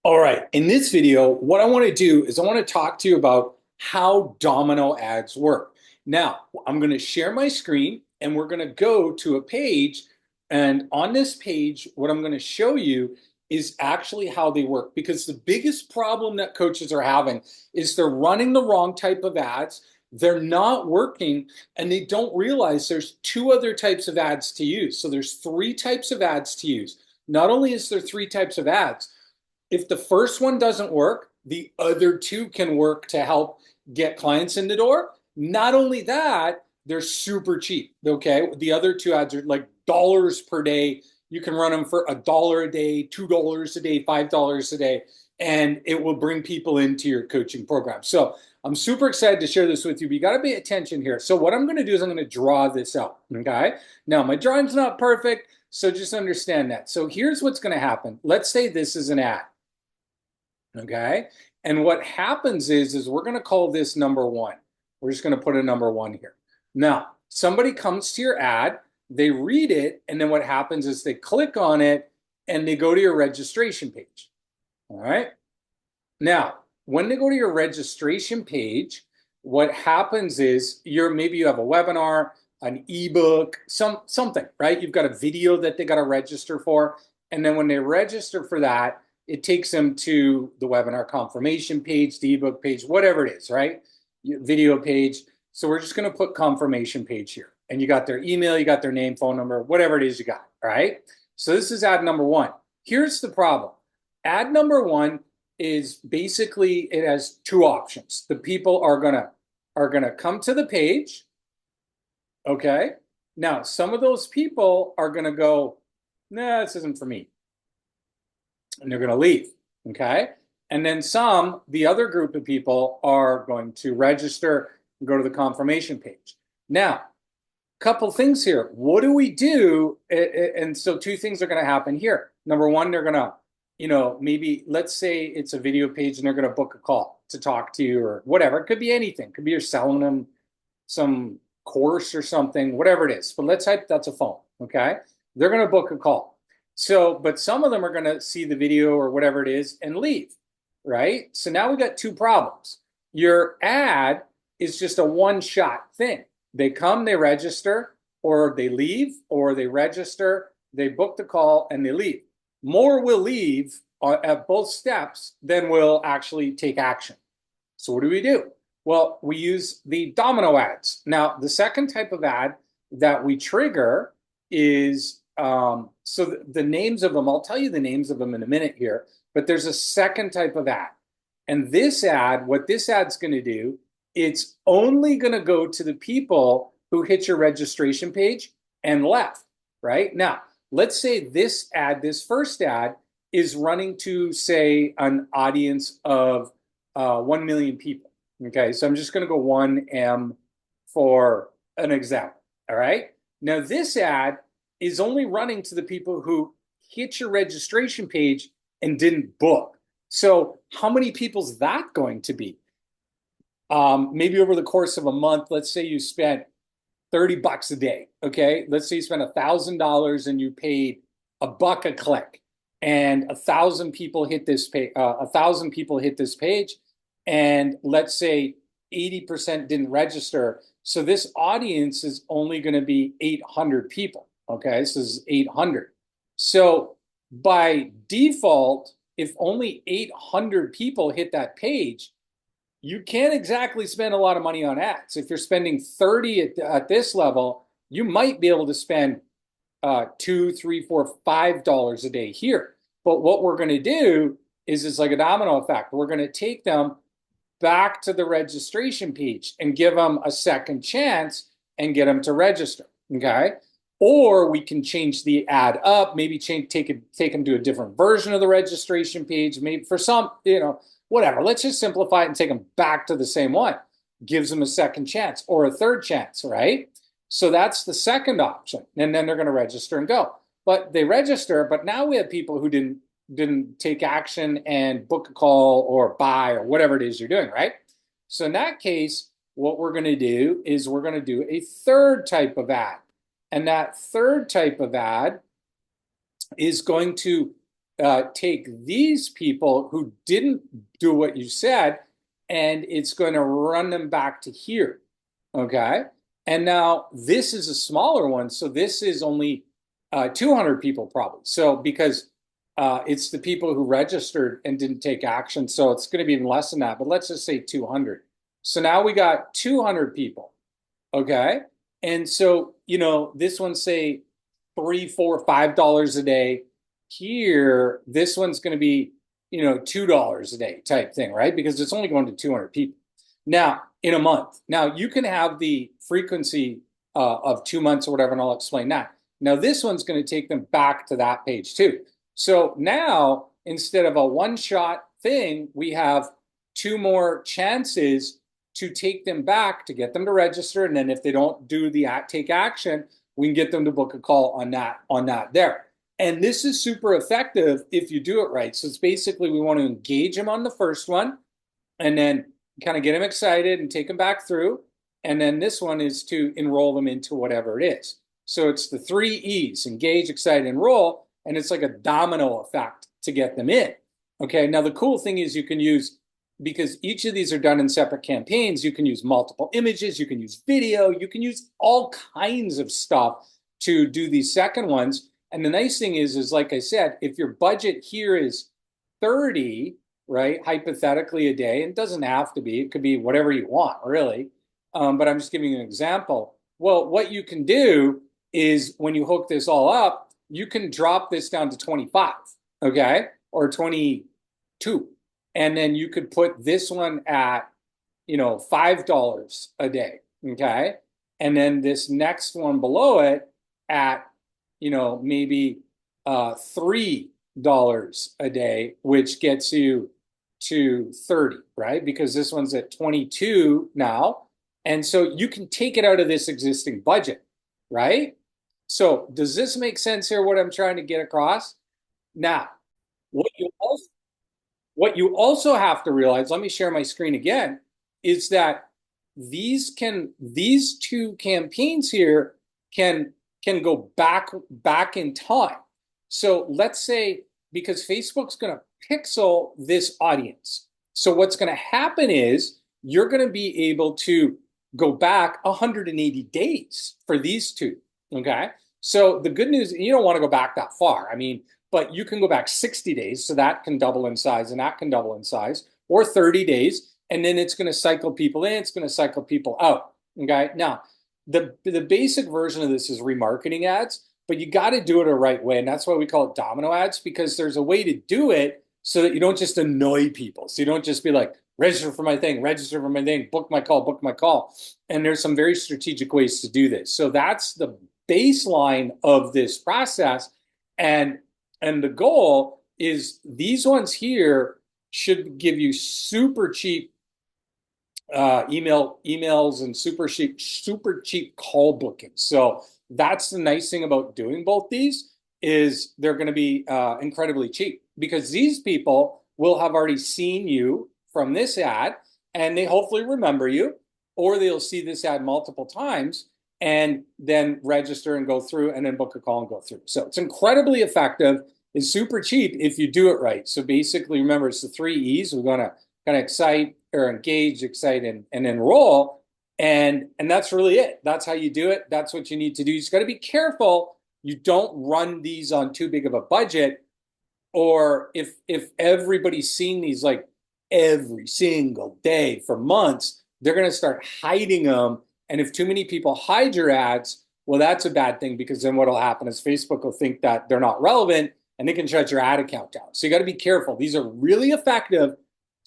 All right, in this video, what I want to do is I want to talk to you about how domino ads work. Now, I'm going to share my screen and we're going to go to a page. And on this page, what I'm going to show you is actually how they work. Because the biggest problem that coaches are having is they're running the wrong type of ads, they're not working, and they don't realize there's two other types of ads to use. So there's three types of ads to use. Not only is there three types of ads, if the first one doesn't work, the other two can work to help get clients in the door. Not only that, they're super cheap. Okay. The other two ads are like dollars per day. You can run them for $1 a day, $2 a day, $5 a day, and it will bring people into your coaching program. So I'm super excited to share this with you, but you got to pay attention here. So what I'm going to do is I'm going to draw this out. Okay. Now my drawing's not perfect, so just understand that. So here's what's going to happen. Let's say this is an ad. Okay. And what happens is we're going to call this number one. We're just going to put a number one here. Now, somebody comes to your ad, they read it, and then what happens is they click on it and they go to your registration page. All right. Now, when they go to your registration page, what happens is maybe you have a webinar, an ebook, something, right? You've got a video that they got to register for. And then when they register for that, it takes them to the webinar confirmation page, the ebook page, whatever it is, right? Video page. So we're just going to put confirmation page here. And you got their email, you got their name, phone number, whatever it is you got, right? So this is ad number one. Here's the problem. Ad number one is basically, it has two options. The people are gonna come to the page. Okay. Now, some of those people are gonna go, nah, this isn't for me, and they're gonna leave. Okay. And then the other group of people are going to register and go to the confirmation page. Now, couple things here. What do we do? And so two things are going to happen here. Number one, they're going to, maybe let's say it's a video page and they're going to book a call to talk to you or whatever. It could be anything. It could be you're selling them some course or something, whatever it is. But let's type that's a phone. Okay. They're going to book a call. So, but some of them are going to see the video or whatever it is and leave. Right. So now we got two problems. Your ad is just a one-shot thing. They come, they register, or they leave, or they register, they book the call, and they leave. More will leave at both steps than will actually take action. So what do? Well, we use the domino ads. Now, the second type of ad that we trigger is, so the names of them, I'll tell you the names of them in a minute here, but there's a second type of ad. And this ad, what this ad's going to do, it's only going to go to the people who hit your registration page and left, right? Now, let's say this first ad is running to, say, an audience of 1 million people. Okay, so I'm just going to go 1M for an example, all right? Now, this ad is only running to the people who hit your registration page and didn't book. So how many people's that going to be? Maybe over the course of a month, let's say you spent $30 a day. Okay. Let's say you spent $1,000 and you paid $1 a click and 1,000 people hit this page, 1,000 people hit this page. And let's say 80% didn't register. So this audience is only going to be 800 people. Okay. This is 800. So by default, if only 800 people hit that page, you can't exactly spend a lot of money on ads. If you're spending 30 at this level, you might be able to spend $2, $3, $4, $5 a day here. But what we're going to do is it's like a domino effect. We're going to take them back to the registration page and give them a second chance and get them to register. Okay. Or we can change the ad up, maybe take them to a different version of the registration page. Maybe for some, whatever. Let's just simplify it and take them back to the same one. Gives them a second chance or a third chance, right? So that's the second option. And then they're going to register and go. But they register, but now we have people who didn't take action and book a call or buy or whatever it is you're doing, right? So in that case, what we're going to do is we're going to do a third type of ad. And that third type of ad is going to take these people who didn't do what you said, and it's going to run them back to here. Okay. And now this is a smaller one. So this is only 200 people probably. So because it's the people who registered and didn't take action. So it's going to be even less than that. But let's just say 200. So now we got 200 people. Okay. And so, this one say $3, $4, $5 a day. Here, this one's going to be, $2 a day type thing, right? Because it's only going to 200 people. Now, in a month. Now, you can have the frequency of 2 months or whatever, and I'll explain that. Now, this one's going to take them back to that page too. So now, instead of a one-shot thing, we have two more chances to take them back to get them to register. And then if they don't do the take action, we can get them to book a call on that there. And this is super effective if you do it right. So it's basically we want to engage them on the first one and then kind of get them excited and take them back through. And then this one is to enroll them into whatever it is. So it's the 3 E's: engage, excite, enroll. And it's like a domino effect to get them in. Okay. Now, the cool thing is you can use, because each of these are done in separate campaigns, you can use multiple images, you can use video, you can use all kinds of stuff to do these second ones. And the nice thing is like I said, if your budget here is 30, right, hypothetically a day, and it doesn't have to be, it could be whatever you want, really. But I'm just giving you an example. Well, what you can do is when you hook this all up, you can drop this down to 25, okay, or 22. And then you could put this one at, $5 a day, okay? And then this next one below it at, maybe $3 a day, which gets you to 30, right? Because this one's at 22 now. And so you can take it out of this existing budget, right? So does this make sense here, what I'm trying to get across? Now, what you also have to realize, let me share my screen again, is that these two campaigns here can go back in time. So let's say, because Facebook's going to pixel this audience. So what's going to happen is you're going to be able to go back 180 days for these two. Okay. So the good news, you don't want to go back that far. I mean, but you can go back 60 days. So that can double in size and that can double in size, or 30 days. And then it's going to cycle people in, it's going to cycle people out. Okay. Now, the basic version of this is remarketing ads, but you got to do it the right way. And that's why we call it domino ads, because there's a way to do it so that you don't just annoy people. So you don't just be like, register for my thing, book my call. And there's some very strategic ways to do this. So that's the baseline of this process. And the goal is these ones here should give you super cheap emails and super cheap call bookings. So that's the nice thing about doing both these, is they're going to be incredibly cheap, because these people will have already seen you from this ad and they hopefully remember you, or they'll see this ad multiple times and then register and go through and then book a call and go through. So it's incredibly effective. It's super cheap if you do it right. So basically, remember, it's the 3 E's. We're going to kind of excite or engage, excite, and enroll. And that's really it. That's how you do it. That's what you need to do. You just got to be careful you don't run these on too big of a budget, or if everybody's seen these like every single day for months, they're going to start hiding them. And if too many people hide your ads, well, that's a bad thing, because then what will happen is Facebook will think that they're not relevant and they can shut your ad account down. So you got to be careful. These are really effective,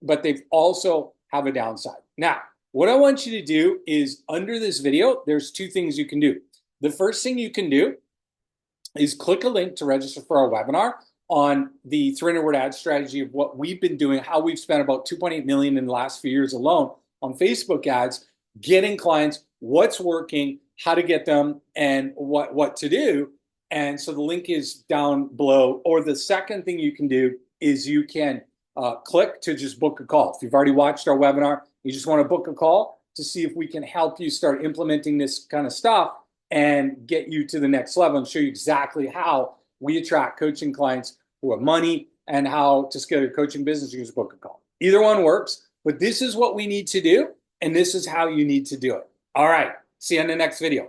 but they also have a downside. Now, what I want you to do is, under this video, there's 2 things you can do. The first thing you can do is click a link to register for our webinar on the 300-word ad strategy of what we've been doing, how we've spent about $2.8 million in the last few years alone on Facebook ads, getting clients, what's working, how to get them, and what to do. And so the link is down below. Or the second thing you can do is you can click to just book a call. If you've already watched our webinar, you just want to book a call to see if we can help you start implementing this kind of stuff and get you to the next level and show you exactly how we attract coaching clients who have money, and how to scale your coaching business, use a book a call. Either one works, but this is what we need to do, and this is how you need to do it. All right, see you in the next video.